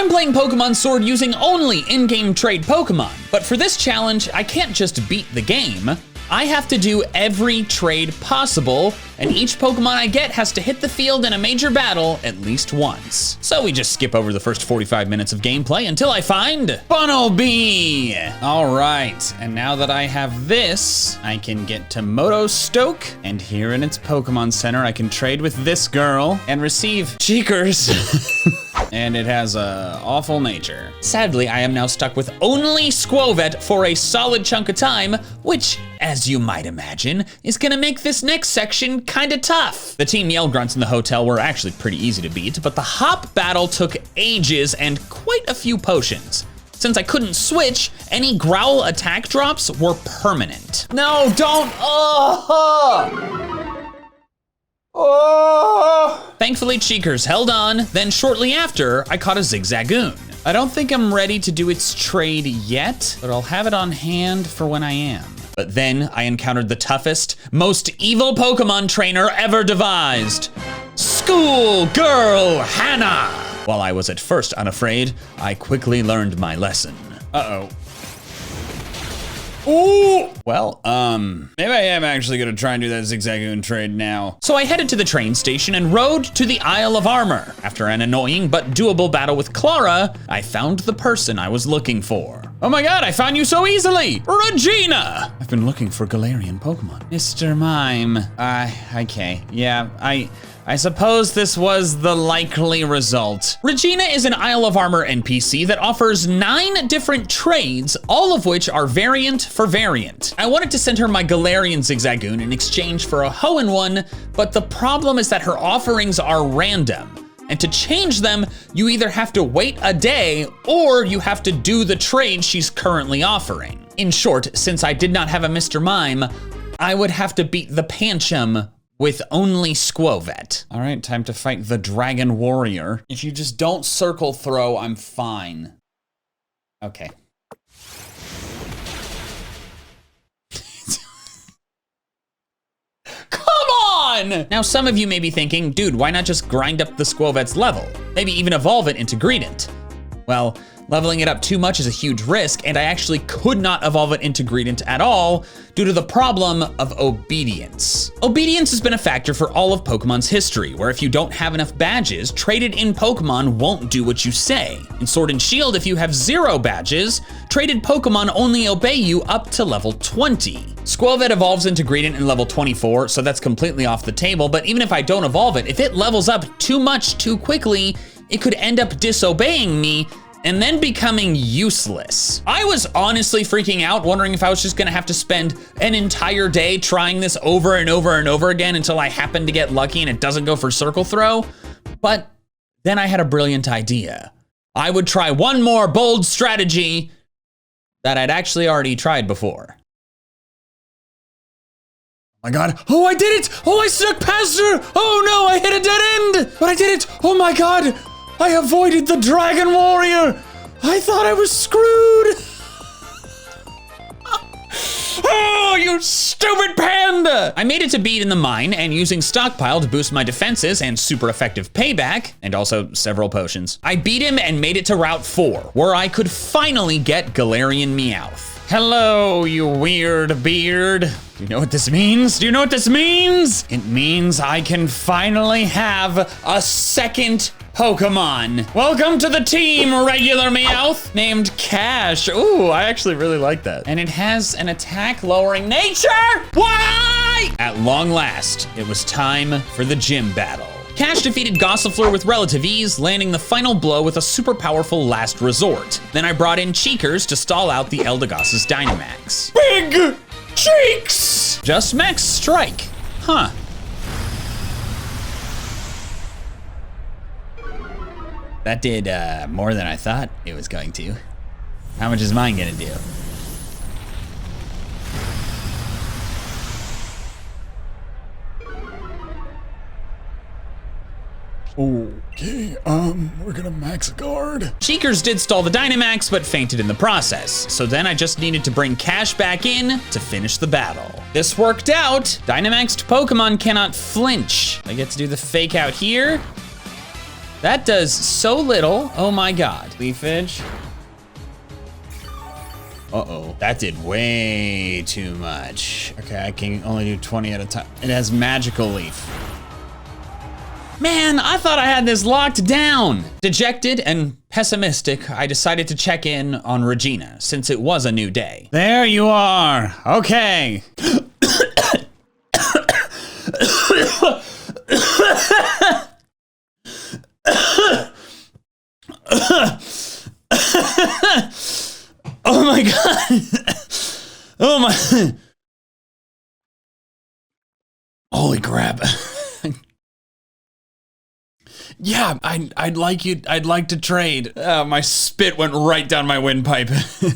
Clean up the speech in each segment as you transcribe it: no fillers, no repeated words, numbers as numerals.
I'm playing Pokemon Sword using only in-game trade Pokemon, but for this challenge, I can't just beat the game. I have to do every trade possible, and each Pokemon I get has to hit the field in a major battle at least once. So we just skip over the first 45 minutes of gameplay until I find Bunnelby. All right, and now that I have this, I can get to Motostoke, and here in its Pokemon Center, I can trade with this girl and receive Cheekers. And it has a awful nature. Sadly, I am now stuck with only Squovet for a solid chunk of time, which, as you might imagine, is gonna make this next section kinda tough. The Team Yell Grunts in the hotel were actually pretty easy to beat, but the hop battle took ages and quite a few potions. Since I couldn't switch, any growl attack drops were permanent. No, don't, Thankfully, Cheekers held on, then shortly after, I caught a Zigzagoon. I don't think I'm ready to do its trade yet, but I'll have it on hand for when I am. But then I encountered the toughest, most evil Pokemon trainer ever devised, School Girl Hannah. While I was at first unafraid, I quickly learned my lesson. Uh-oh. Ooh! Well, maybe I am actually gonna try and do that Zigzagoon trade now. So I headed to the train station and rode to the Isle of Armor. After an annoying but doable battle with Clara, I found the person I was looking for. Oh my god, I found you so easily! Regina! I've been looking for Galarian Pokemon. Mr. Mime. Okay, yeah, I suppose this was the likely result. Regina is an Isle of Armor NPC that offers 9 different trades, all of which are variant for variant. I wanted to send her my Galarian Zigzagoon in exchange for a Hoenn, but the problem is that her offerings are random. And to change them, you either have to wait a day or you have to do the trade she's currently offering. In short, since I did not have a Mr. Mime, I would have to beat the Pancham with only Squovet. All right, time to fight the Dragon Warrior. If you just don't circle throw, I'm fine. Okay. Come on! Now some of you may be thinking, dude, why not just grind up the Squovet's level? Maybe even evolve it into Greedent. Well, leveling it up too much is a huge risk, and I actually could not evolve it into Greedent at all due to the problem of obedience. Obedience has been a factor for all of Pokemon's history, where if you don't have enough badges, traded in Pokemon won't do what you say. In Sword and Shield, if you have 0 badges, traded Pokemon only obey you up to level 20. Squovet evolves into Greedent in level 24, so that's completely off the table, but even if I don't evolve it, if it levels up too much too quickly, it could end up disobeying me and then becoming useless. I was honestly freaking out, wondering if I was just gonna have to spend an entire day trying this over and over and over again until I happen to get lucky and it doesn't go for circle throw. But then I had a brilliant idea. I would try one more bold strategy that I'd actually already tried before. Oh my god, oh I did it! Oh I snuck past her! Oh no, I hit a dead end! But I did it! Oh my god! I avoided the Dragon Warrior! I thought I was screwed! Oh, you stupid panda! I made it to beat in the mine, and using Stockpile to boost my defenses and super effective payback, and also several potions, I beat him and made it to Route 4, where I could finally get Galarian Meowth. Hello, you weird beard. Do you know what this means? Do you know what this means? It means I can finally have a second Pokemon. Welcome to the team, regular Meowth, named Cash. Ooh, I actually really like that. And it has an attack lowering nature. Why? At long last, it was time for the gym battle. Cash defeated Gossifleur with relative ease, landing the final blow with a super powerful last resort. Then I brought in Cheekers to stall out the Eldegoss's Dynamax. Big Cheeks! Just Max Strike. Huh. That did more than I thought it was going to. How much is mine gonna do? Okay, we're gonna max guard. Cheekers did stall the Dynamax, but fainted in the process. So then I just needed to bring Cash back in to finish the battle. This worked out. Dynamaxed Pokemon cannot flinch. I get to do the fake out here. That does so little. Oh my God. Leafage. Uh-oh, that did way too much. Okay, I can only do 20 at a time. It has magical leaf. Man, I thought I had this locked down. Dejected and pessimistic, I decided to check in on Regina since it was a new day. There you are, okay. Oh my God. Oh my. Holy crap. Yeah, I'd like to trade. My spit went right down my windpipe.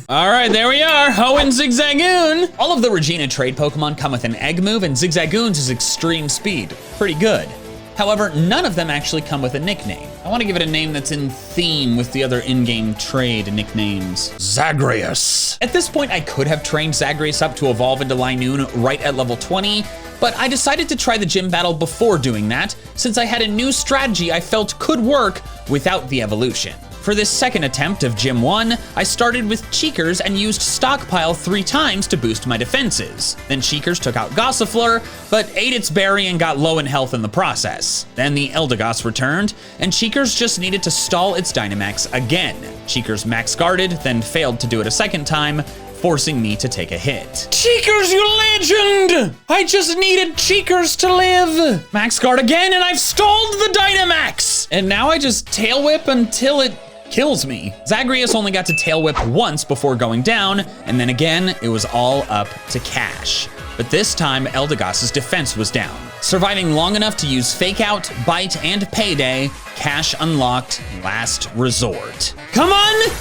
All right, there we are, Ho and Zigzagoon. All of the Regina trade Pokemon come with an egg move, and Zigzagoon's is extreme speed. Pretty good. However, none of them actually come with a nickname. I want to give it a name that's in theme with the other in-game trade nicknames. Zagreus. At this point, I could have trained Zagreus up to evolve into Linoon right at level 20, but I decided to try the gym battle before doing that, since I had a new strategy I felt could work without the evolution. For this second attempt of Gym 1, I started with Cheekers and used Stockpile 3 times to boost my defenses. Then Cheekers took out Gossifleur, but ate its berry and got low in health in the process. Then the Eldegoss returned, and Cheekers just needed to stall its Dynamax again. Cheekers max guarded, then failed to do it a second time, forcing me to take a hit. Cheekers, you legend! I just needed Cheekers to live! Max guard again, and I've stalled the Dynamax! And now I just Tail Whip until it kills me. Zagreus only got to Tail Whip once before going down, and then again, it was all up to Cash. But this time, Eldegoss's defense was down. Surviving long enough to use Fake Out, Bite, and Payday, Cash unlocked Last Resort. Come on!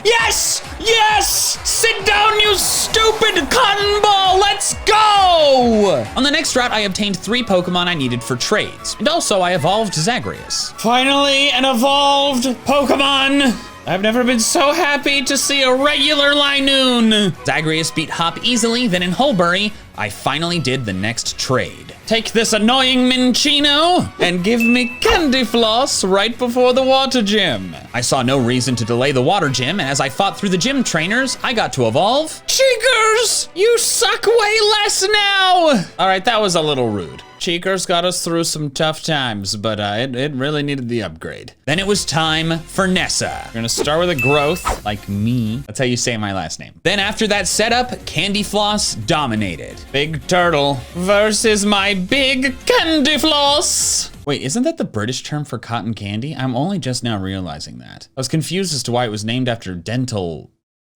Yes! Yes! Sit down, you stupid cotton ball! Let's go! On the next route, I obtained 3 Pokemon I needed for trades. And also, I evolved Zagreus. Finally, an evolved Pokemon! I've never been so happy to see a regular Linoon. Zagreus beat Hop easily, then in Hulbury, I finally did the next trade. Take this annoying Minccino and give me Candy Floss right before the water gym. I saw no reason to delay the water gym, and as I fought through the gym trainers, I got to evolve Cheekers! You suck way less now! All right, that was a little rude. Cheekers got us through some tough times, but it really needed the upgrade. Then it was time for Nessa. We're gonna start with a growth, like me. That's how you say my last name. Then after that setup, Candy Floss dominated. Big Turtle versus my big Candy Floss. Wait, isn't that the British term for cotton candy? I'm only just now realizing that. I was confused as to why it was named after dental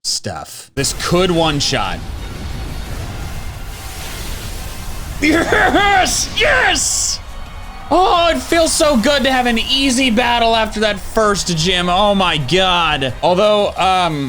stuff. This could one-shot. Yes! Yes! Oh, it feels so good to have an easy battle after that first gym. Oh my God. Although,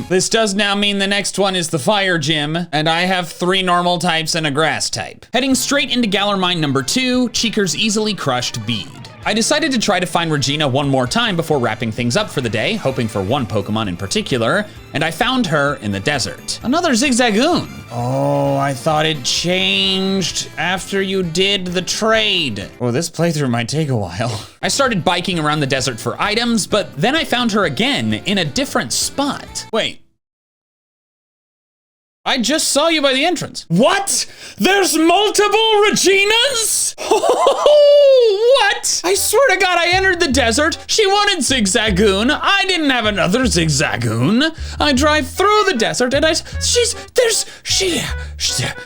this does now mean the next one is the fire gym, and I have 3 normal types and a grass type. Heading straight into Galar Mine number 2, Cheekers easily crushed Bede. I decided to try to find Regina one more time before wrapping things up for the day, hoping for one Pokemon in particular, and I found her in the desert. Another Zigzagoon. Oh, I thought it changed after you did the trade. Oh, this playthrough might take a while. I started biking around the desert for items, but then I found her again in a different spot. Wait. I just saw you by the entrance. What? There's multiple Reginas? What? I swear to God, I entered the desert. She wanted Zigzagoon. I didn't have another Zigzagoon. I drive through the desert and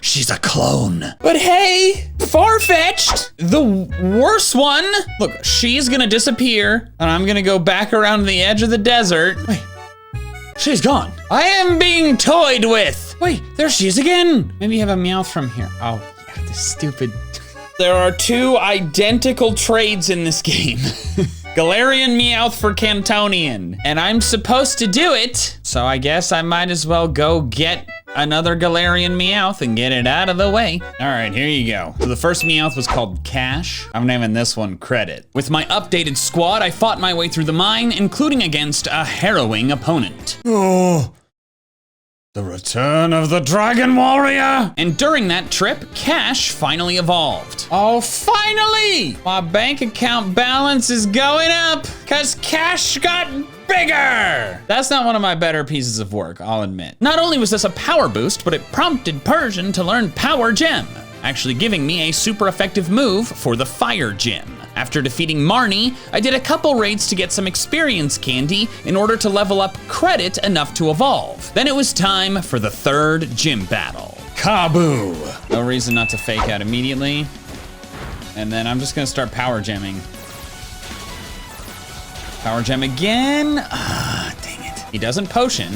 she's a clone. But hey, Farfetch'd, the worst one. Look, she's gonna disappear and I'm gonna go back around the edge of the desert. Wait, she's gone. I am being toyed with. Wait, there she is again. Maybe you have a Meowth from here. Oh, yeah, this stupid. There are 2 identical trades in this game. Galarian Meowth for Cantonian. And I'm supposed to do it, so I guess I might as well go get another Galarian Meowth and get it out of the way. All right, here you go. So the first Meowth was called Cash. I'm naming this one Credit. With my updated squad, I fought my way through the mine, including against a harrowing opponent. Oh. The return of the Dragon Warrior! And during that trip, Cash finally evolved. Oh, finally! My bank account balance is going up, cause Cash got bigger! That's not one of my better pieces of work, I'll admit. Not only was this a power boost, but it prompted Persian to learn Power Gem, actually giving me a super effective move for the Fire Gem. After defeating Marnie, I did a couple raids to get some experience candy in order to level up credit enough to evolve. Then it was time for the third gym battle. Kaboo! No reason not to fake out immediately. And then I'm just gonna start power gemming. Power gem again. Ah, dang it. He doesn't potion.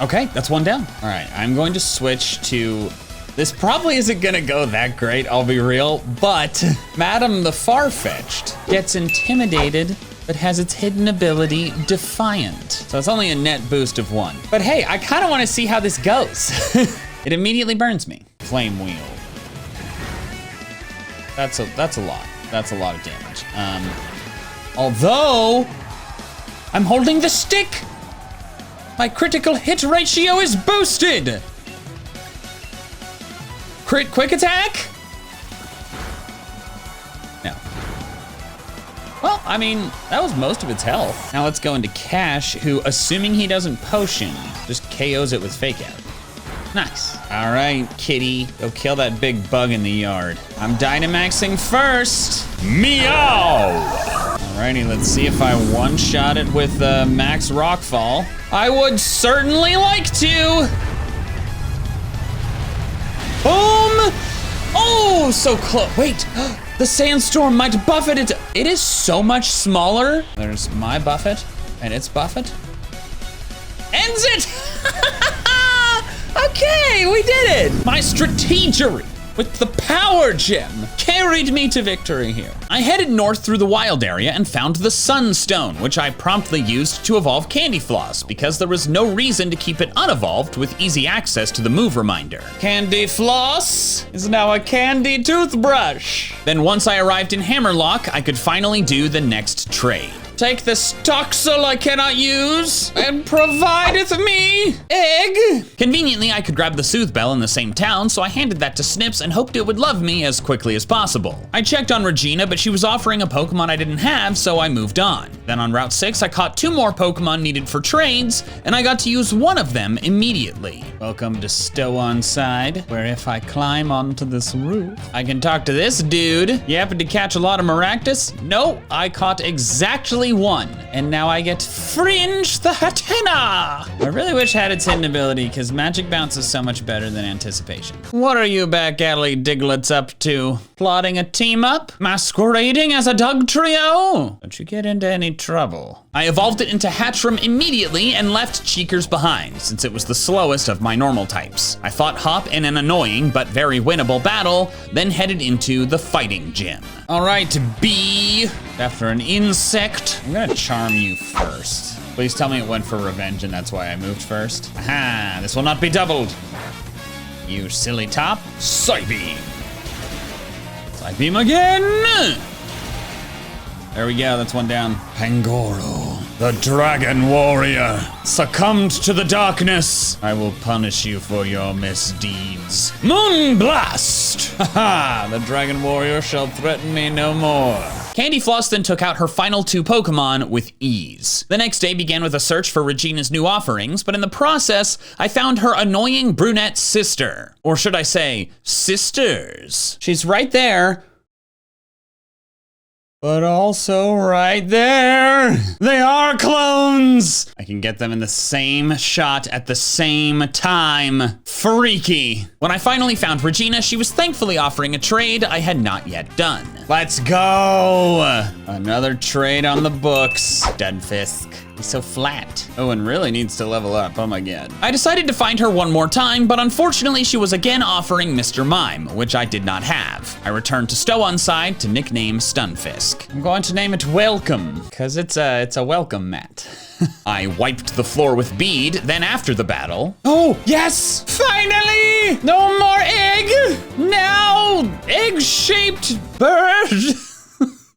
Okay, that's one down. All right, I'm going to switch to, this probably isn't gonna go that great, I'll be real, but Madam the Farfetch'd gets intimidated, but has its hidden ability Defiant. So it's only a net boost of 1. But hey, I kinda wanna see how this goes. It immediately burns me. Flame Wheel. That's a lot. That's a lot of damage. Although, I'm holding the stick. My critical hit ratio is boosted. Crit quick attack? No. Well, I mean, that was most of its health. Now let's go into Cash, who, assuming he doesn't potion, just KOs it with Fake Out. Nice. All right, kitty, go kill that big bug in the yard. I'm Dynamaxing first. Meow! Alrighty, let's see if I one-shot it with Max Rockfall. I would certainly like to. Boom! Oh, so close. Wait, the sandstorm might buffet it. It is so much smaller. There's my buffet and its buffet. Ends it! Okay, we did it! My strategery with the Power Gem carried me to victory here. I headed north through the wild area and found the Sunstone, which I promptly used to evolve Candy Floss because there was no reason to keep it unevolved with easy access to the move reminder. Candy Floss is now a candy toothbrush. Then once I arrived in Hammerlock, I could finally do the next trade. Take the Stoxel I cannot use, and provideth me egg. Conveniently, I could grab the Soothe Bell in the same town, so I handed that to Snips and hoped it would love me as quickly as possible. I checked on Regina, but she was offering a Pokemon I didn't have, so I moved on. Then on Route 6, I caught 2 more Pokemon needed for trades, and I got to use one of them immediately. Welcome to Stow-on-Side, where if I climb onto this roof, I can talk to this dude. You happen to catch a lot of Maractus? No, I caught exactly 1, and now I get Fringe the Hatena. I really wish I had its hidden ability, because Magic Bounce is so much better than Anticipation. What are you back alley Diglets up to? Plotting a team up? Masquerading as a dog trio? Don't you get into any trouble. I evolved it into Hatchram immediately and left Cheekers behind, since it was the slowest of my normal types. I fought Hop in an annoying but very winnable battle, then headed into the Fighting Gym. All right, B, after an insect, I'm gonna charm you first. Please tell me it went for revenge and that's why I moved first. Aha, this will not be doubled. You silly top. Psybeam. Psybeam again. There we go, that's one down. Pangoro, the Dragon Warrior, succumbed to the darkness. I will punish you for your misdeeds. Moonblast! Haha, the Dragon Warrior shall threaten me no more. Candy Floss then took out her final 2 Pokemon with ease. The next day began with a search for Regina's new offerings, but in the process, I found her annoying brunette sister. Or should I say, sisters. She's right there, but also right there. They are clones. I can get them in the same shot at the same time. Freaky. When I finally found Regina, she was thankfully offering a trade I had not yet done. Let's go. Another trade on the books. Dunfisk. He's so flat. Oh, and really needs to level up, oh my god. I decided to find her one more time, but unfortunately she was again offering Mr. Mime, which I did not have. I returned to Stow-on-Side to nickname Stunfisk. I'm going to name it Welcome, cause it's a welcome mat. I wiped the floor with bead, then after the battle, oh, yes, finally! No more egg! Now, egg-shaped bird.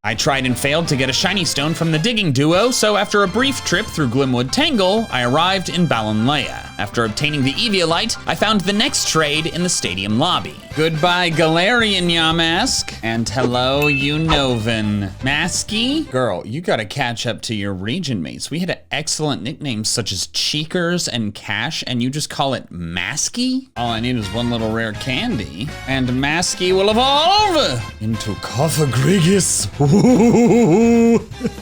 I tried and failed to get a shiny stone from the digging duo, so after a brief trip through Glimwood Tangle, I arrived in Balanleia. After obtaining the Eviolite, I found the next trade in the stadium lobby. Goodbye, Galarian Yamask, and hello, Unnovan. Masky? Girl, you gotta catch up to your region mates. We had excellent nicknames such as Cheekers and Cash, and you just call it Masky? All I need is one little rare candy, and Masky will evolve into Cofagrigus.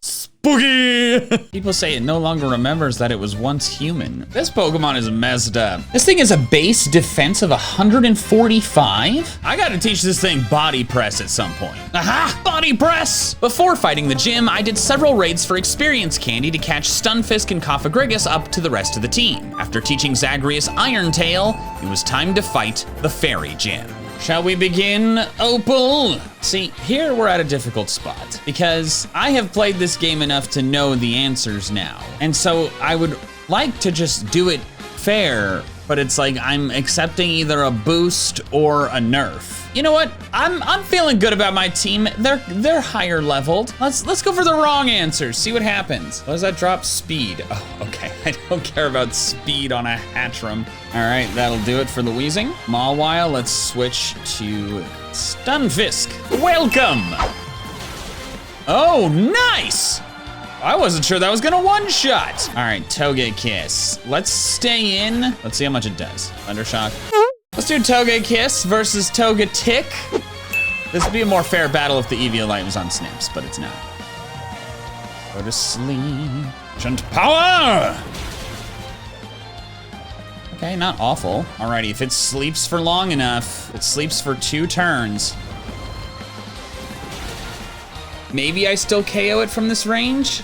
Spooky! People say it no longer remembers that it was once human. This Pokemon is messed up. This thing is a base defense of 145? I gotta teach this thing body press at some point. Aha! Body press! Before fighting the gym, I did several raids for experience candy to catch Stunfisk and Cofagrigus up to the rest of the team. After teaching Zagreus Iron Tail, it was time to fight the Fairy Gym. Shall we begin, Opal? See, here we're at a difficult spot because I have played this game enough to know the answers now. And so I would like to just do it fair, but it's like I'm accepting either a boost or a nerf. You know what? I'm feeling good about my team. They're higher leveled. Let's go for the wrong answers. See what happens. What does that drop? Speed. Oh, okay. I don't care about speed on a Hatchram. All right, that'll do it for the Weezing. Mawile, let's switch to Stunfisk. Welcome. Oh, nice. I wasn't sure that was gonna one-shot. All right, Togekiss. Let's stay in. Let's see how much it does. Thundershock. Let's do Togekiss versus Togetic. This would be a more fair battle if the Eviolite was on Snips, but it's not. Go to sleep. Ancient power! Okay, not awful. Alrighty, if it sleeps for long enough, it sleeps for 2 turns. Maybe I still KO it from this range?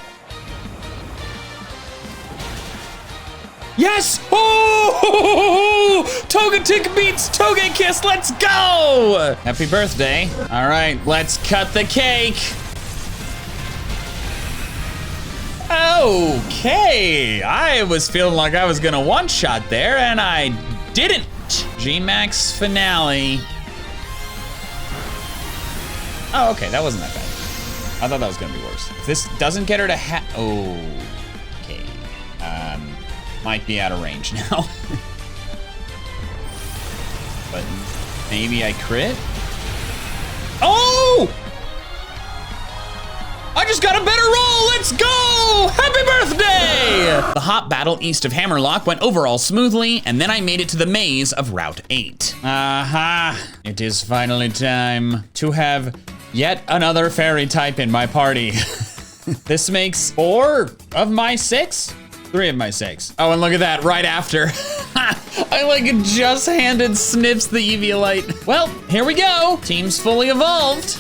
Yes! Oh! Togetic beats Togekiss, let's go! Happy birthday. All right, let's cut the cake. Okay, I was feeling like I was gonna one-shot there, and I didn't. G-Max finale. Oh, okay, that wasn't that bad. I thought that was gonna be worse. If this doesn't get her to okay. Might be out of range now. But maybe I crit? Oh! I just got a better roll, let's go! Happy birthday! The hot battle east of Hammerlock went overall smoothly, and then I made it to the maze of Route 8. Aha, it is finally time to have yet another fairy type in my party. This makes 4 of my 6? 3 of my 6. Oh, and look at that, right after. I like just handed Snips the Eviolite. Well, here we go. Team's fully evolved.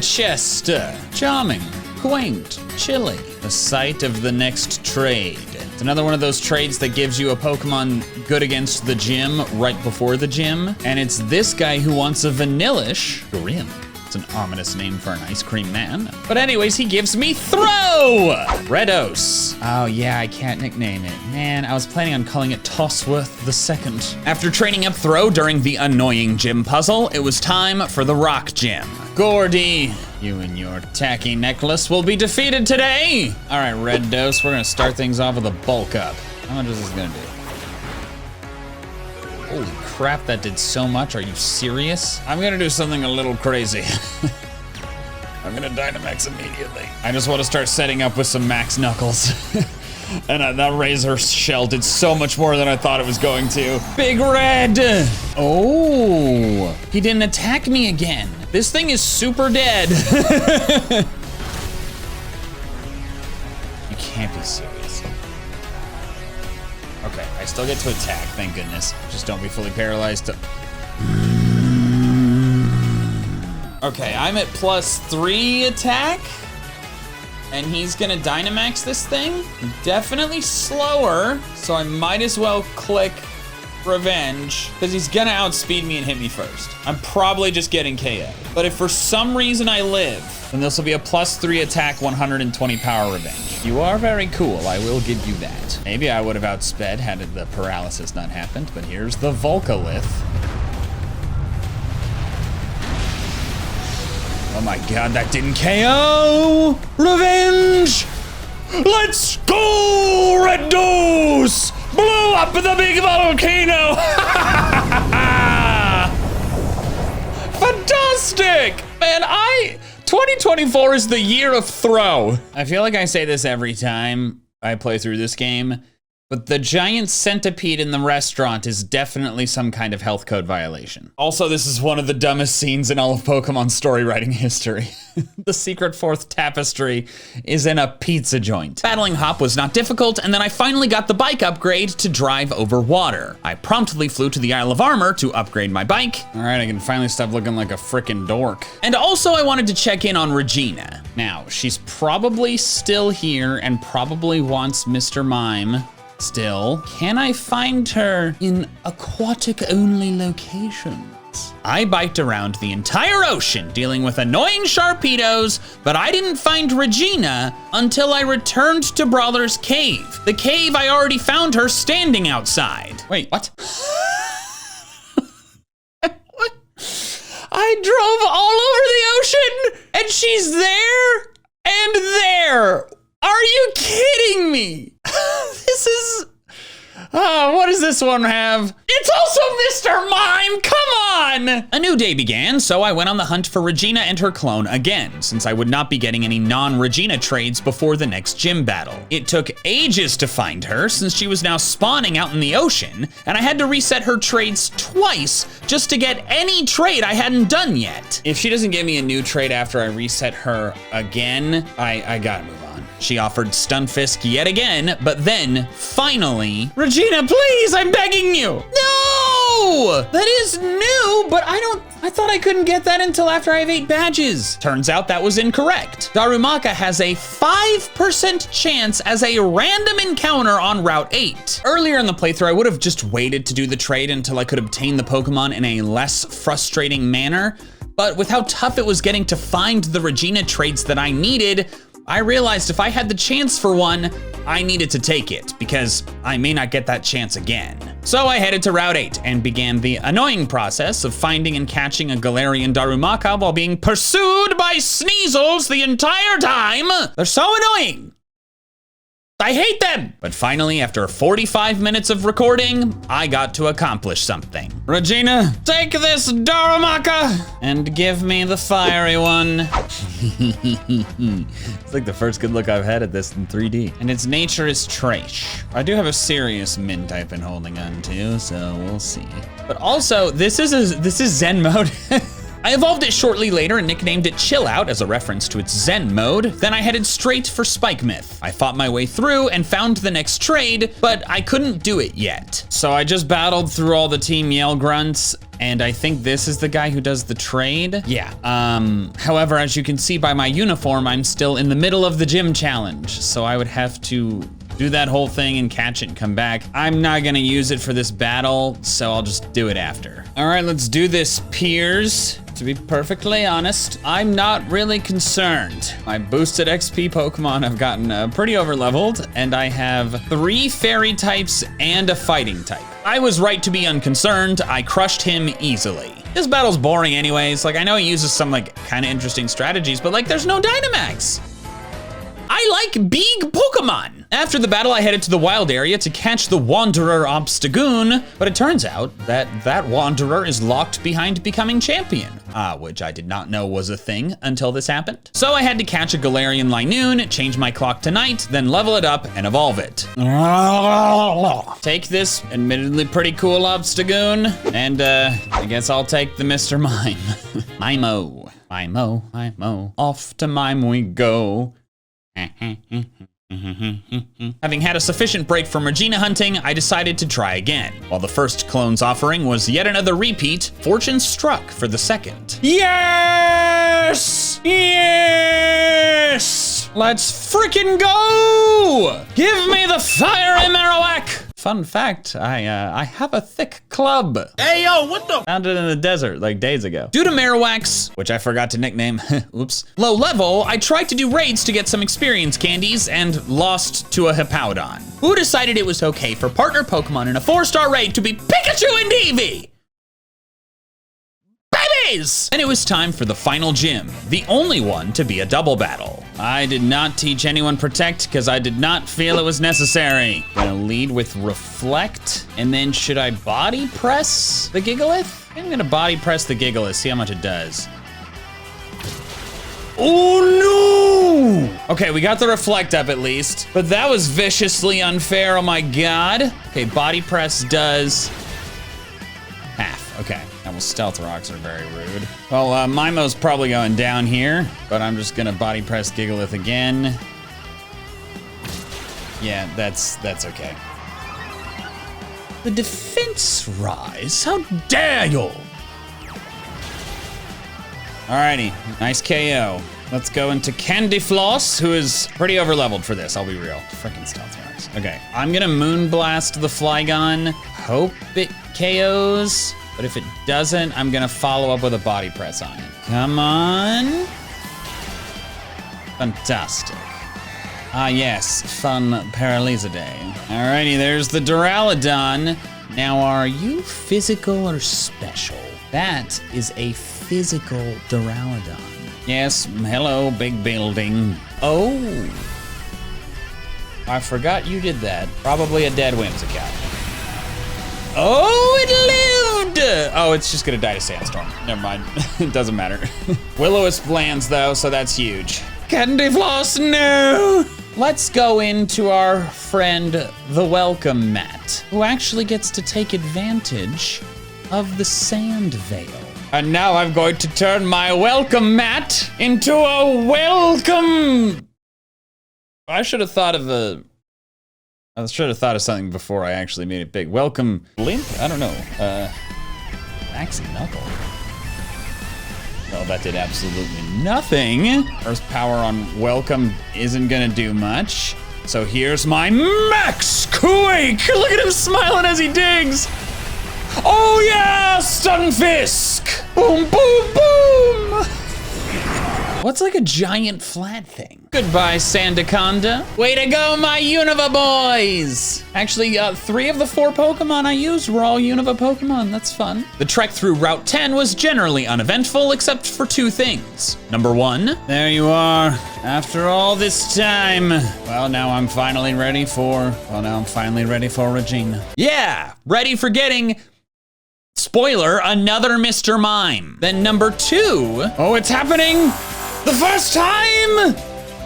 Chester, charming, quaint, chilly. The site of the next trade. It's another one of those trades that gives you a Pokemon good against the gym right before the gym. And it's this guy who wants a Vanillish Grim. It's an ominous name for an ice cream man. But anyways, he gives me Throw! Redos. Oh yeah, I can't nickname it. Man, I was planning on calling it Tossworth II. After training up Throw during the annoying gym puzzle, it was time for the rock gym. Gordy, you and your tacky necklace will be defeated today. All right, Redos, we're gonna start things off with a bulk up. How much is this gonna do? Holy crap, that did so much. Are you serious? I'm gonna do something a little crazy. I'm gonna Dynamax immediately. I just want to start setting up with some Max Knuckles. And that Razor Shell did so much more than I thought it was going to. Big Red! Oh, he didn't attack me again. This thing is super dead. You can't be serious. Okay, I still get to attack, thank goodness. Just don't be fully paralyzed. Okay, I'm at +3 attack. And he's gonna Dynamax this thing. Definitely slower, so I might as well click Revenge, because he's gonna outspeed me and hit me first. I'm probably just getting KO. But if for some reason I live, then this will be a +3 attack, 120 power Revenge. You are very cool, I will give you that. Maybe I would have outsped had the paralysis not happened, but here's the Volcalith. Oh my God, that didn't KO. Revenge. Let's go, Red Dose. Blow up the big volcano. Fantastic. Man, 2024 is the year of throw. I feel like I say this every time I play through this game, but the giant centipede in the restaurant is definitely some kind of health code violation. Also, this is one of the dumbest scenes in all of Pokemon story writing history. The secret fourth tapestry is in a pizza joint. Battling Hop was not difficult, and then I finally got the bike upgrade to drive over water. I promptly flew to the Isle of Armor to upgrade my bike. All right, I can finally stop looking like a frickin' dork. And also I wanted to check in on Regina. Now, she's probably still here and probably wants Mr. Mime. Still, can I find her in aquatic-only locations? I biked around the entire ocean dealing with annoying Sharpedos, but I didn't find Regina until I returned to Brawler's cave. The cave I already found her standing outside. Wait, what? What? I drove all over the ocean and she's there and there. Are you kidding me? This is, what does this one have? It's also Mr. Mime, come on! A new day began, so I went on the hunt for Regina and her clone again, since I would not be getting any non-Regina trades before the next gym battle. It took ages to find her, since she was now spawning out in the ocean, and I had to reset her trades twice just to get any trade I hadn't done yet. If she doesn't give me a new trade after I reset her again, I gotta move on. She offered Stunfisk yet again, but then, finally, Regina, please, I'm begging you. No! That is new, but I thought I couldn't get that until after I have 8 badges. Turns out that was incorrect. Darumaka has a 5% chance as a random encounter on Route 8. Earlier in the playthrough, I would have just waited to do the trade until I could obtain the Pokemon in a less frustrating manner, but with how tough it was getting to find the Regina trades that I needed, I realized if I had the chance for one, I needed to take it because I may not get that chance again. So I headed to Route 8 and began the annoying process of finding and catching a Galarian Darumaka while being pursued by Sneasels the entire time. They're so annoying. I hate them! But finally, after 45 minutes of recording, I got to accomplish something. Regina, take this Darumaka and give me the fiery one. It's like the first good look I've had at this in 3D. And its nature is trash. I do have a serious mint I've been holding on to, so we'll see. But also, this is Zen mode. I evolved it shortly later and nicknamed it Chill Out as a reference to its Zen mode. Then I headed straight for Spike Myth. I fought my way through and found the next trade, but I couldn't do it yet. So I just battled through all the Team Yell Grunts, and I think this is the guy who does the trade. Yeah, however, as you can see by my uniform, I'm still in the middle of the gym challenge, so I would have to do that whole thing and catch it and come back. I'm not gonna use it for this battle, so I'll just do it after. All right, let's do this, Piers. To be perfectly honest, I'm not really concerned. My boosted XP Pokemon have gotten pretty overleveled, and I have 3 fairy types and a fighting type. I was right to be unconcerned. I crushed him easily. This battle's boring anyways. Like, I know he uses some like kind of interesting strategies, but like there's no Dynamax. I like big Pokemon. After the battle, I headed to the wild area to catch the Wanderer Obstagoon, but it turns out that that Wanderer is locked behind becoming champion, which I did not know was a thing until this happened. So I had to catch a Galarian Linoon, change my clock to night, then level it up and evolve it. Take this admittedly pretty cool Obstagoon, and I guess I'll take the Mr. Mime. Mimo, Mimo, Mimo, off to Mime we go. Having had a sufficient break from Regina hunting, I decided to try again. While the first clone's offering was yet another repeat, fortune struck for the second. Yes! Yes! Let's freaking go! Give me the fiery Marowak! Fun fact, I have a thick club. Hey, yo, what the? Found it in the desert like days ago. Due to Marowak's, which I forgot to nickname, oops, low level, I tried to do raids to get some experience candies and lost to a Hippowdon, who decided it was okay for partner Pokemon in a 4-star raid to be Pikachu and Eevee. Baby! surprise! And it was time for the final gym, the only one to be a double battle. I did not teach anyone Protect because I did not feel it was necessary. I'm gonna lead with Reflect, and then should I body press the Gigalith? I'm gonna body press the Gigalith, see how much it does. Oh no! Okay, we got the Reflect up at least, but that was viciously unfair, oh my God. Okay, body press does half, okay. Now, well, Stealth Rocks are very rude. Well, Mimo's probably going down here, but I'm just gonna body press Gigalith again. Yeah, that's okay. The defense rise, how dare you! Alrighty, nice KO. Let's go into Candy Floss, who is pretty overleveled for this, I'll be real. Freaking Stealth Rocks. Okay, I'm gonna Moonblast the Flygon, hope it KOs, but if it doesn't, I'm gonna follow up with a body press on it. Come on. Fantastic. Ah yes, fun Paralysidae. Alrighty, there's the Duraludon. Now, are you physical or special? That is a physical Duraludon. Yes, hello, big building. Oh, I forgot you did that. Probably a dead Whimsicott. Oh, it lived! Oh, it's just gonna die to Sandstorm. Never mind, it doesn't matter. Will-O-Wisp lands though, so that's huge. Candy Floss, no! Let's go into our friend, the Welcome Mat, who actually gets to take advantage of the Sand Veil. And now I'm going to turn my Welcome Mat into a welcome. I should have thought of something before I actually made it big. Welcome Blimp? I don't know. Maxi Knuckle. Well, that did absolutely nothing. Earth power on Welcome isn't gonna do much. So here's my Max Quake! Look at him smiling as he digs! Oh yeah, Stunfisk! Boom, boom, boom! What's like a giant flat thing? Goodbye, Sandaconda. Way to go, my Unova boys! Actually, 3 of the 4 Pokemon I used were all Unova Pokemon. That's fun. The trek through Route 10 was generally uneventful, except for 2 things. Number 1, there you are. After all this time. Well, now I'm finally ready for Regina. Yeah, ready for getting, spoiler, another Mr. Mime. Then number 2, oh, it's happening! The first time!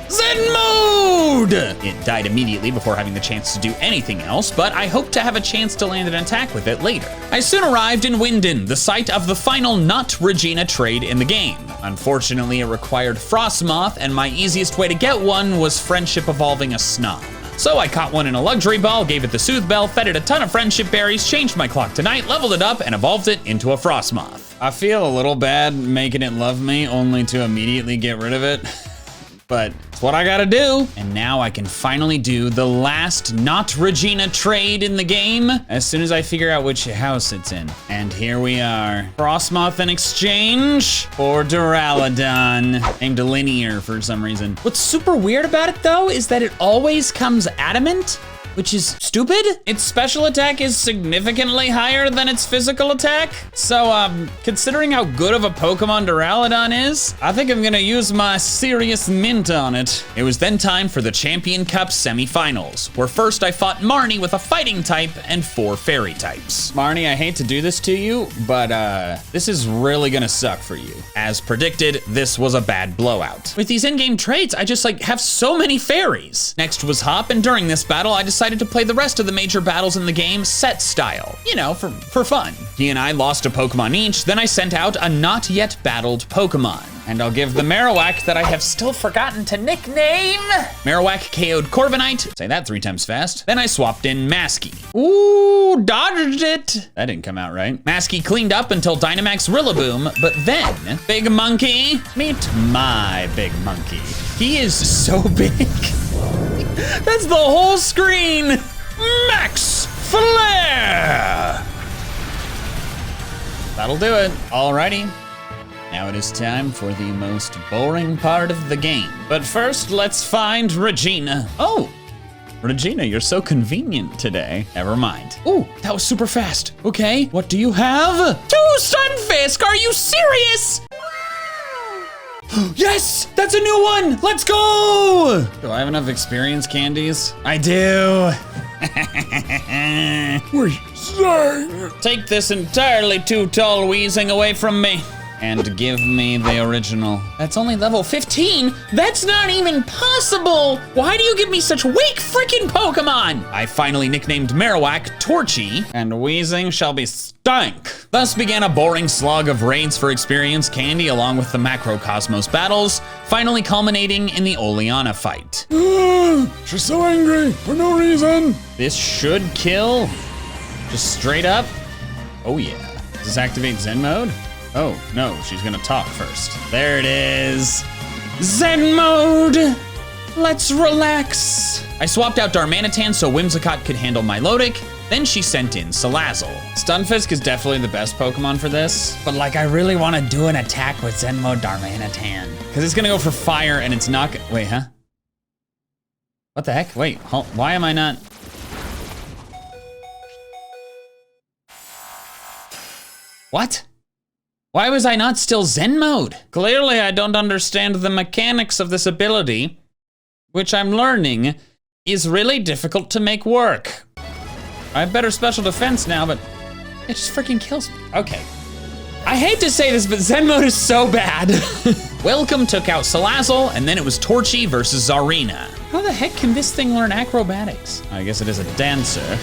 Zen mode! It died immediately before having the chance to do anything else, but I hope to have a chance to land an attack with it later. I soon arrived in Winden, the site of the final not Regina trade in the game. Unfortunately, it required Frostmoth, and my easiest way to get one was Friendship evolving a Snom. So I caught one in a luxury ball, gave it the Soothe Bell, fed it a ton of friendship berries, changed my clock to night, leveled it up, and evolved it into a Frostmoth. I feel a little bad making it love me only to immediately get rid of it, but it's what I gotta do. And now I can finally do the last not Regina trade in the game as soon as I figure out which house it's in. And here we are. Frostmoth in exchange for Duraludon, named Linear for some reason. What's super weird about it though is that it always comes adamant, which is stupid. Its special attack is significantly higher than its physical attack. So, considering how good of a Pokemon Duraludon is, I think I'm gonna use my serious mint on it. It was then time for the Champion Cup semifinals, where first I fought Marnie with a fighting type and 4 fairy types. Marnie, I hate to do this to you, but this is really gonna suck for you. As predicted, this was a bad blowout. With these in-game traits, I just have so many fairies. Next was Hop, and during this battle, I decided to play the rest of the major battles in the game set style, you know, for fun. He and I lost a Pokemon each, then I sent out a not yet battled Pokemon. And I'll give the Marowak that I have still forgotten to nickname. Marowak KO'd Corviknight, say that 3 times fast. Then I swapped in Maskey. Ooh, dodged it. That didn't come out right. Maskey cleaned up until Dynamax Rillaboom, but then, Big Monkey, meet my Big Monkey. He is so big. That's the whole screen! Max Flare! That'll do it. Alrighty. Now it is time for the most boring part of the game. But first, let's find Regina. Oh, Regina, you're so convenient today. Never mind. Ooh, that was super fast. Okay, what do you have? 2 Stunfisk, are you serious? Yes, that's a new one. Let's go. Do I have enough experience candies? I do. Take this entirely too tall wheezing away from me and give me the original. That's only level 15? That's not even possible! Why do you give me such weak freaking Pokemon? I finally nicknamed Marowak Torchy, and wheezing shall be stank. Thus began a boring slog of raids for experience candy along with the Macrocosmos battles, finally culminating in the Oleana fight. She's so angry for no reason. This should kill. Just straight up. Oh yeah. Does this activate Zen mode? Oh, no, she's gonna talk first. There it is. Zen mode! Let's relax. I swapped out Darmanitan so Whimsicott could handle Milotic, then she sent in Salazzle. Stunfisk is definitely the best Pokemon for this, but like I really wanna do an attack with Zen mode Darmanitan. Cause it's gonna go for fire and it's not, wait, huh? What the heck? Wait, why am I not? What? Why was I not still Zen mode? Clearly I don't understand the mechanics of this ability, which I'm learning is really difficult to make work. I have better special defense now, but it just freaking kills me. Okay. I hate to say this, but Zen mode is so bad. Welcome took out Salazzle, and then it was Torchy versus Zarina. How the heck can this thing learn acrobatics? I guess it is a dancer.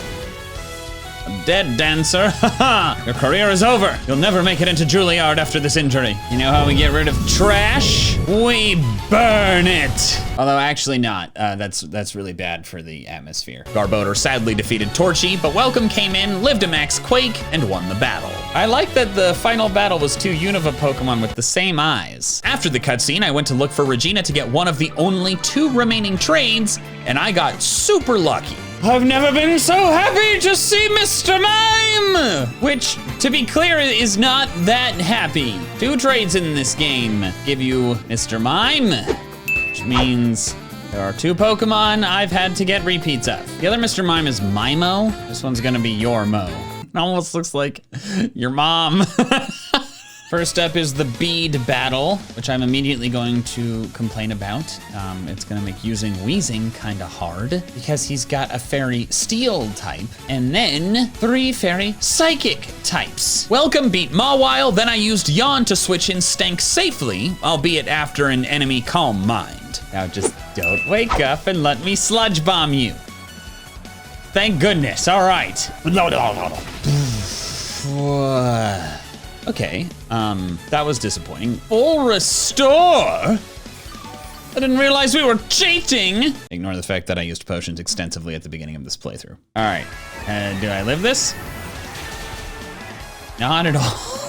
A dead dancer, haha! Your career is over. You'll never make it into Juilliard after this injury. You know how we get rid of trash? We burn it. Although actually not, that's really bad for the atmosphere. Garbodor sadly defeated Torchy, but Welcome came in, lived a max Quake, and won the battle. I like that the final battle was two Unova Pokemon with the same eyes. After the cutscene, I went to look for Regina to get one of the only 2 remaining trades, and I got super lucky. I've never been so happy to see Mr. Mime! Which, to be clear, is not that happy. 2 trades in this game give you Mr. Mime, which means there are 2 Pokemon I've had to get repeats of. The other Mr. Mime is Mimo. This one's gonna be your Mo. It almost looks like your mom. First up is the bead battle, which I'm immediately going to complain about. It's gonna make using Weezing kinda hard because he's got a fairy steel type and then 3 fairy psychic types. Welcome beat Mawile, then I used Yawn to switch in Stank safely, albeit after an enemy calm mind. Now just don't wake up and let me sludge bomb you. Thank goodness, all right. Okay, that was disappointing. Full restore? I didn't realize we were cheating. Ignore the fact that I used potions extensively at the beginning of this playthrough. All right, do I live this? Not at all.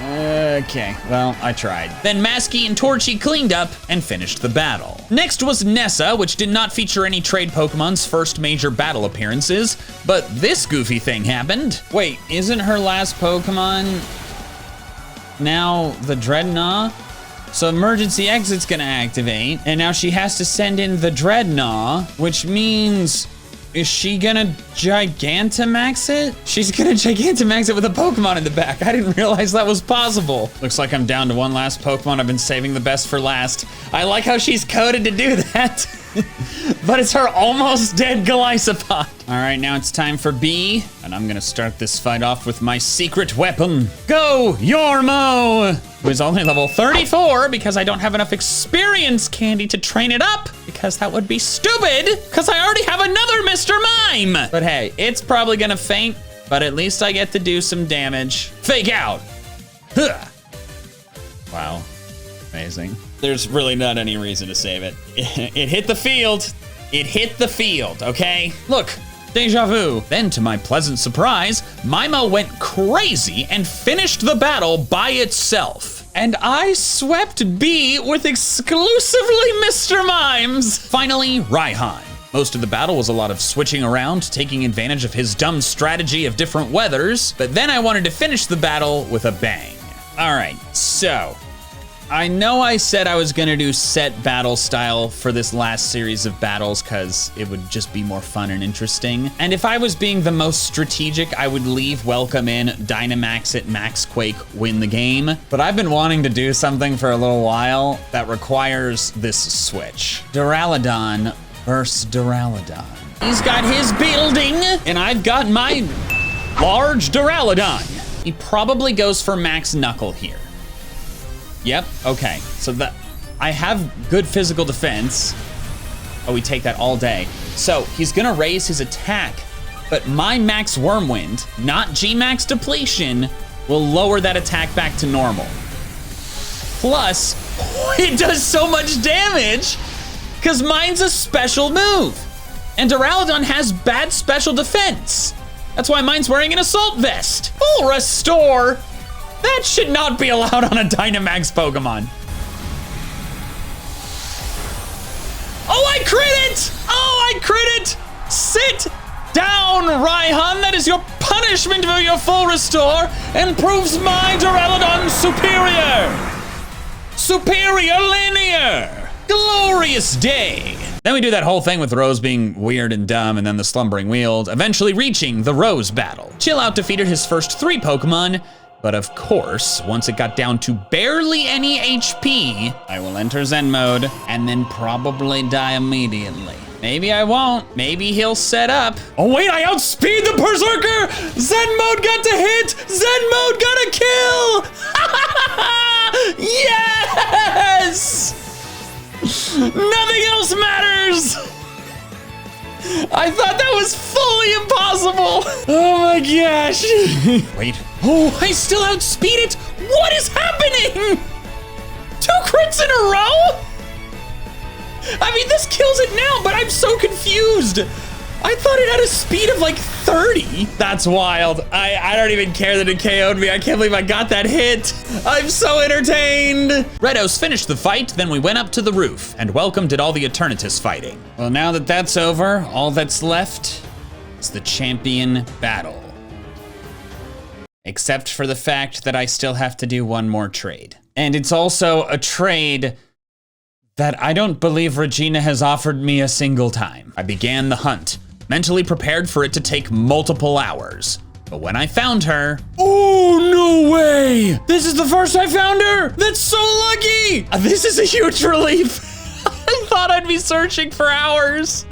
Okay, well, I tried. Then Maskey and Torchy cleaned up and finished the battle. Next was Nessa, which did not feature any trade Pokemon's first major battle appearances, but this goofy thing happened. Wait, isn't her last Pokemon now the Dreadnought? So emergency exit's gonna activate, and now she has to send in the Dreadnought, which means, is she gonna Gigantamax it? She's gonna Gigantamax it with a Pokemon in the back. I didn't realize that was possible. Looks like I'm down to one last Pokemon. I've been saving the best for last. I like how she's coded to do that. But it's her almost dead Golisopod. All right, now it's time for B, and I'm gonna start this fight off with my secret weapon. Go, Yormo! Who is only level 34 because I don't have enough experience candy to train it up, because that would be stupid, because I already have another Mr. Mime. But hey, it's probably gonna faint, but at least I get to do some damage. Fake out. Huh. Wow, amazing. There's really not any reason to save it. It hit the field. It hit the field, okay? Look, deja vu. Then to my pleasant surprise, Mimo went crazy and finished the battle by itself. And I swept B with exclusively Mr. Mimes. Finally, Raihan. Most of the battle was a lot of switching around, taking advantage of his dumb strategy of different weathers, but then I wanted to finish the battle with a bang. All right, so I know I said I was gonna do set battle style for this last series of battles because it would just be more fun and interesting. And if I was being the most strategic, I would leave welcome in, Dynamax it, Max Quake, win the game. But I've been wanting to do something for a little while that requires this switch. Duraludon versus Duraludon. He's got his building, and I've got my large Duraludon. He probably goes for Max Knuckle here. Yep, okay, so I have good physical defense. Oh, we take that all day. So he's gonna raise his attack, but my Max Wormwind, not G-Max Depletion, will lower that attack back to normal. Plus, it does so much damage because mine's a special move. And Duraludon has bad special defense. That's why mine's wearing an assault vest. Full restore. That should not be allowed on a Dynamax Pokemon. Oh, I crit it! Oh, I crit it! Sit down, Raihan. That is your punishment for your full restore and proves my Duraludon superior. Superior linear. Glorious day. Then we do that whole thing with Rose being weird and dumb, and then the Slumbering Weald, eventually reaching the Rose battle. Chill Out defeated his first 3 Pokemon, but of course, once it got down to barely any HP, I will enter Zen mode and then probably die immediately. Maybe I won't. Maybe he'll set up. Oh wait, I outspeed the Berserker! Zen mode got to hit! Zen mode got a kill! Yes! Nothing else matters! I thought that was fully impossible! Oh my gosh! Wait. Oh, I still outspeed it! What is happening? 2 crits in a row? I mean, this kills it now, but I'm so confused. I thought it had a speed of like 30. That's wild. I don't even care that it KO'd me. I can't believe I got that hit. I'm so entertained. Redos finished the fight, then we went up to the roof, and Welcome did all the Eternatus fighting. Well, now that that's over, all that's left is the champion battle. Except for the fact that I still have to do one more trade. And it's also a trade that I don't believe Regina has offered me a single time. I began the hunt, mentally prepared for it to take multiple hours. But when I found her, oh, no way! This is the first I found her! That's so lucky! This is a huge relief. I thought I'd be searching for hours.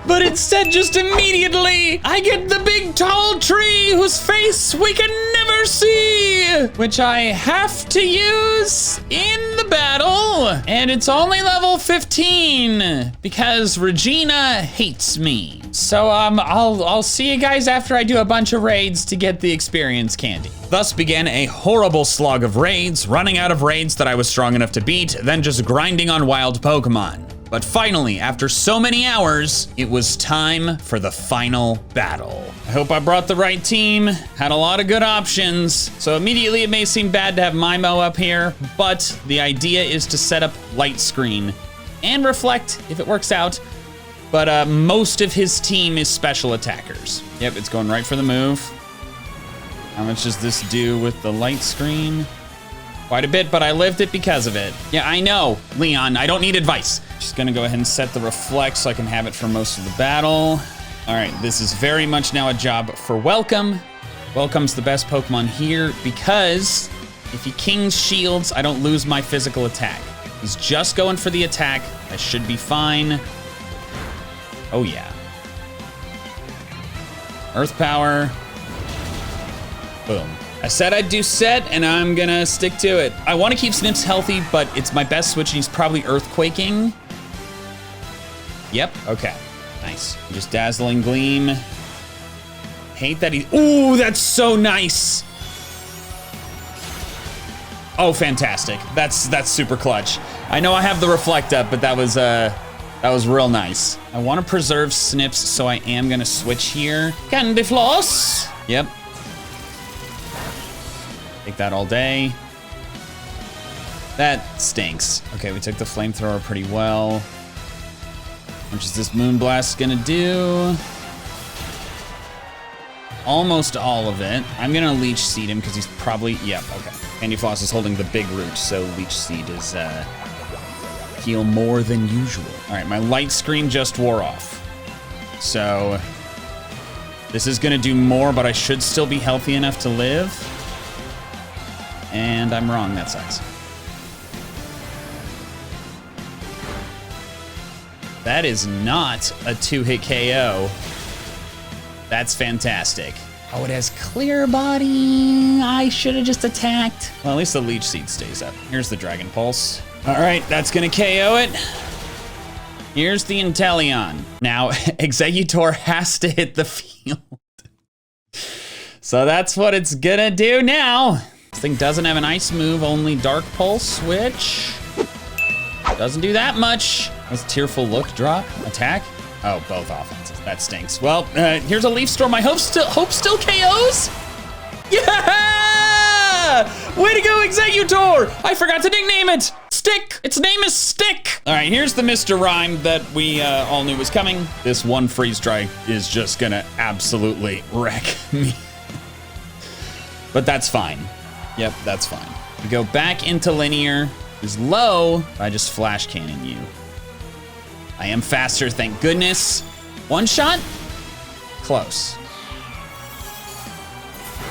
But instead, just immediately, I get the big tall tree whose face we can never see, which I have to use in the battle. And it's only level 15 because Regina hates me. So I'll see you guys after I do a bunch of raids to get the experience candy. Thus began a horrible slog of raids, running out of raids that I was strong enough to beat, then just grinding on wild Pokemon. But finally, after so many hours, it was time for the final battle. I hope I brought the right team, had a lot of good options. So immediately it may seem bad to have Mimo up here, but the idea is to set up Light Screen and Reflect if it works out. But most of his team is special attackers. Yep, it's going right for the move. How much does this do with the Light Screen? Quite a bit, but I lived it because of it. Yeah, I know, Leon, I don't need advice. Just gonna go ahead and set the Reflect so I can have it for most of the battle. All right, this is very much now a job for Welcome. Welcome's the best Pokemon here because if he King's Shields, I don't lose my physical attack. He's just going for the attack. I should be fine. Oh yeah. Earth Power. Boom. I said I'd do set, and I'm gonna stick to it. I wanna keep Snips healthy, but it's my best switch, and he's probably Earthquaking. Yep, okay, nice. Just Dazzling Gleam. Hate that he, ooh, that's so nice. Oh, fantastic. That's super clutch. I know I have the Reflect up, but that was real nice. I wanna preserve Snips, so I am gonna switch here. Candy Floss. Yep. Take that all day. That stinks. Okay, we took the Flamethrower pretty well. How much is this Moonblast gonna do? almost all of it. I'm gonna Leech Seed him because he's probably, yep, okay. Candy Floss is holding the big root, so Leech Seed is heal more than usual. All right, my light screen just wore off. So this is gonna do more, but I should still be healthy enough to live. And I'm wrong, that sucks. That is not a 2-hit KO. That's fantastic. Oh, it has Clear Body. I should have just attacked. Well, at least the Leech Seed stays up. Here's the Dragon Pulse. All right, that's gonna KO it. Here's the Inteleon. Now, Exeggutor has to hit the field. So that's what it's gonna do now. This thing doesn't have an ice move, only Dark Pulse, which doesn't do that much. Does Tearful Look drop? Attack? Oh, both offenses. That stinks. Well, here's a Leaf Storm. I hope still KOs? Yeah! Way to go, Exeggutor! I forgot to nickname it. Stick. Its name is Stick. All right, here's the Mr. Rhyme that we all knew was coming. This one Freeze Dry is just gonna absolutely wreck me. But that's fine. Yep, that's fine. We go back into linear. Is low. I just Flash Cannon you. I am faster, thank goodness. One shot? Close.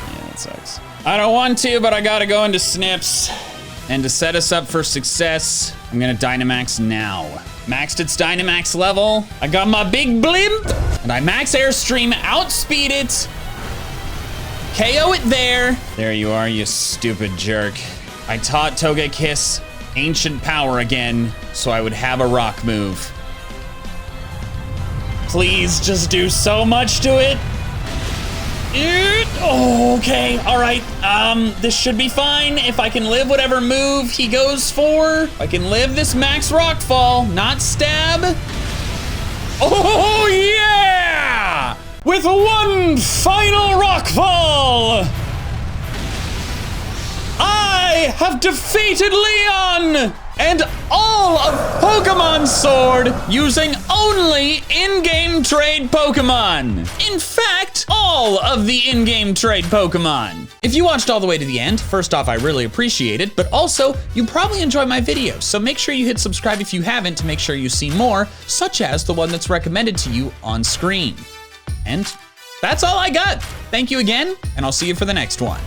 Yeah, that sucks. I don't want to, but I gotta go into Snips. And to set us up for success, I'm gonna Dynamax now. Maxed its Dynamax level. I got my big blimp, and I max Airstream, outspeed it. KO it there. There you are, you stupid jerk. I taught Togekiss ancient power again, so I would have a rock move. Please just do so much to it. Oh, okay, all right. This should be fine if I can live whatever move he goes for. I can live this max rockfall, not stab. Oh, yeah! With one final rockfall, I have defeated Leon and all of Pokemon Sword using only in-game trade Pokemon. In fact, all of the in-game trade Pokemon. If you watched all the way to the end, first off, I really appreciate it, but also, you probably enjoy my videos, so make sure you hit subscribe if you haven't to make sure you see more, such as the one that's recommended to you on screen. And that's all I got. Thank you again, and I'll see you for the next one.